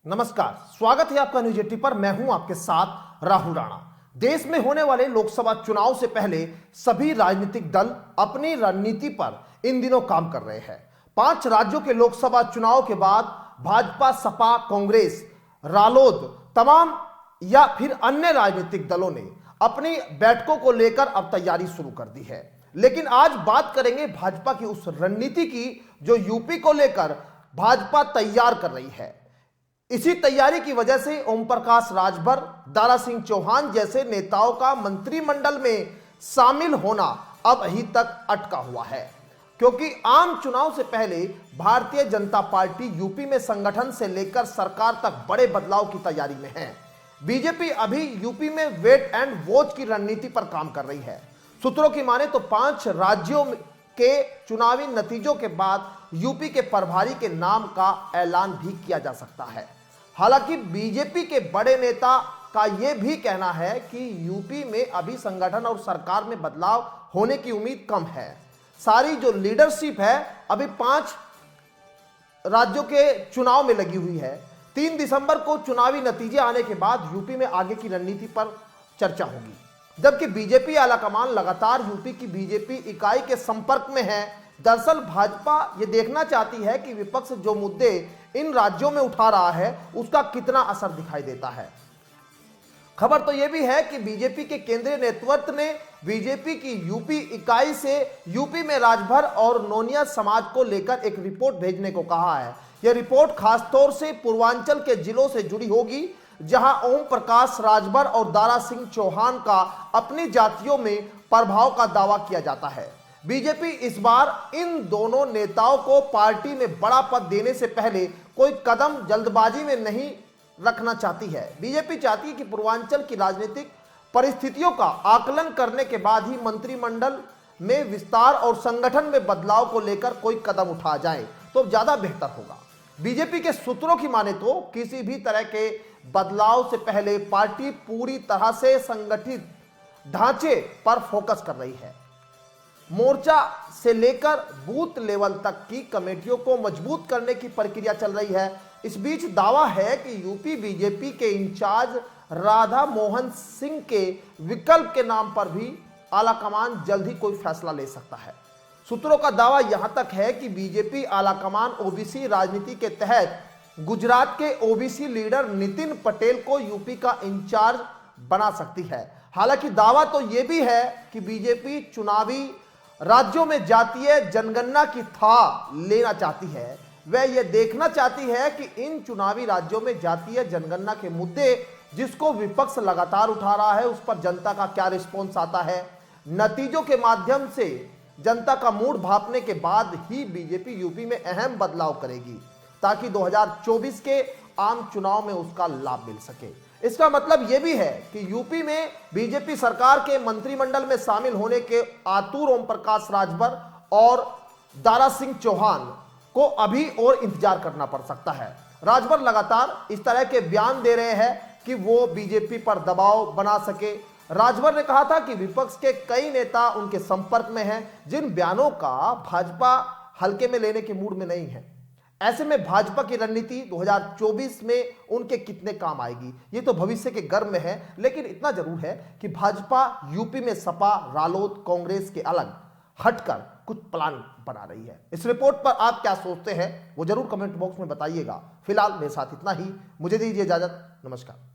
नमस्कार, स्वागत है आपका न्यूज 80 पर। मैं हूं आपके साथ राहुल राणा। देश में होने वाले लोकसभा चुनाव से पहले सभी राजनीतिक दल अपनी रणनीति पर इन दिनों काम कर रहे हैं। 5 राज्यों के लोकसभा चुनाव के बाद भाजपा, सपा, कांग्रेस, रालोद तमाम या फिर अन्य राजनीतिक दलों ने अपनी बैठकों को लेकर अब तैयारी शुरू कर दी है। लेकिन आज बात करेंगे भाजपा की उस रणनीति की जो यूपी को लेकर भाजपा तैयार कर रही है। इसी तैयारी की वजह से ओम प्रकाश राजभर, दारा सिंह चौहान जैसे नेताओं का मंत्रिमंडल में शामिल होना अब अभी तक अटका हुआ है, क्योंकि आम चुनाव से पहले भारतीय जनता पार्टी यूपी में संगठन से लेकर सरकार तक बड़े बदलाव की तैयारी में है। बीजेपी अभी यूपी में वेट एंड वॉच की रणनीति पर काम कर रही है। सूत्रों की माने तो 5 राज्यों के चुनावी नतीजों के बाद यूपी के प्रभारी के नाम का ऐलान भी किया जा सकता है। हालांकि बीजेपी के बड़े नेता का यह भी कहना है कि यूपी में अभी संगठन और सरकार में बदलाव होने की उम्मीद कम है। सारी जो लीडरशिप है अभी 5 राज्यों के चुनाव में लगी हुई है। 3 दिसंबर को चुनावी नतीजे आने के बाद यूपी में आगे की रणनीति पर चर्चा होगी, जबकि बीजेपी आलाकमान लगातार यूपी की बीजेपी इकाई के संपर्क में है। दरअसल भाजपा ये देखना चाहती है कि विपक्ष जो मुद्दे इन राज्यों में उठा रहा है उसका कितना असर दिखाई देता है। खबर तो यह भी है कि बीजेपी के केंद्रीय नेतृत्व ने बीजेपी की यूपी इकाई से यूपी में राजभर और नोनिया समाज को लेकर एक रिपोर्ट भेजने को कहा है। यह रिपोर्ट खासतौर से पूर्वांचल के जिलों से जुड़ी होगी, जहां ओम प्रकाश राजभर और दारा सिंह चौहान का अपनी जातियों में प्रभाव का दावा किया जाता है। बीजेपी इस बार इन दोनों नेताओं को पार्टी में बड़ा पद देने से पहले कोई कदम जल्दबाजी में नहीं रखना चाहती है। बीजेपी चाहती है कि पूर्वांचल की राजनीतिक परिस्थितियों का आकलन करने के बाद ही मंत्रिमंडल में विस्तार और संगठन में बदलाव को लेकर कोई कदम उठाया जाए तो ज्यादा बेहतर होगा। बीजेपी के सूत्रों की माने तो किसी भी तरह के बदलाव से पहले पार्टी पूरी तरह से संगठित ढांचे पर फोकस कर रही है। मोर्चा से लेकर बूथ लेवल तक की कमेटियों को मजबूत करने की प्रक्रिया चल रही है। इस बीच दावा है कि यूपी बीजेपी के इंचार्ज राधा मोहन सिंह के विकल्प के नाम पर भी आलाकमान जल्द ही कोई फैसला ले सकता है। सूत्रों का दावा यहां तक है कि बीजेपी आलाकमान ओबीसी राजनीति के तहत गुजरात के ओबीसी लीडर नितिन पटेल को यूपी का इंचार्ज बना सकती है। हालांकि दावा तो यह भी है कि बीजेपी चुनावी राज्यों में जातीय जनगणना की था लेना चाहती है। वह यह देखना चाहती है कि इन चुनावी राज्यों में जातीय जनगणना के मुद्दे जिसको विपक्ष लगातार उठा रहा है उस पर जनता का क्या रिस्पॉन्स आता है। नतीजों के माध्यम से जनता का मूड भांपने के बाद ही बीजेपी यूपी में अहम बदलाव करेगी, ताकि 2024 के आम चुनाव में उसका लाभ मिल सके। इसका मतलब यह भी है कि यूपी में बीजेपी सरकार के मंत्रिमंडल में शामिल होने के आतुर ओम प्रकाश राजभर और दारा सिंह चौहान को अभी और इंतजार करना पड़ सकता है। राजभर लगातार इस तरह के बयान दे रहे हैं कि वो बीजेपी पर दबाव बना सके। राजभर ने कहा था कि विपक्ष के कई नेता उनके संपर्क में हैं, जिन बयानों का भाजपा हल्के में लेने के मूड में नहीं है। ऐसे में भाजपा की रणनीति 2024 में उनके कितने काम आएगी ये तो भविष्य के गर्भ में है। लेकिन इतना जरूर है कि भाजपा यूपी में सपा, रालोद, कांग्रेस के अलग हटकर कुछ प्लान बना रही है। इस रिपोर्ट पर आप क्या सोचते हैं वो जरूर कमेंट बॉक्स में बताइएगा। फिलहाल मेरे साथ इतना ही, मुझे दीजिए इजाजत। नमस्कार।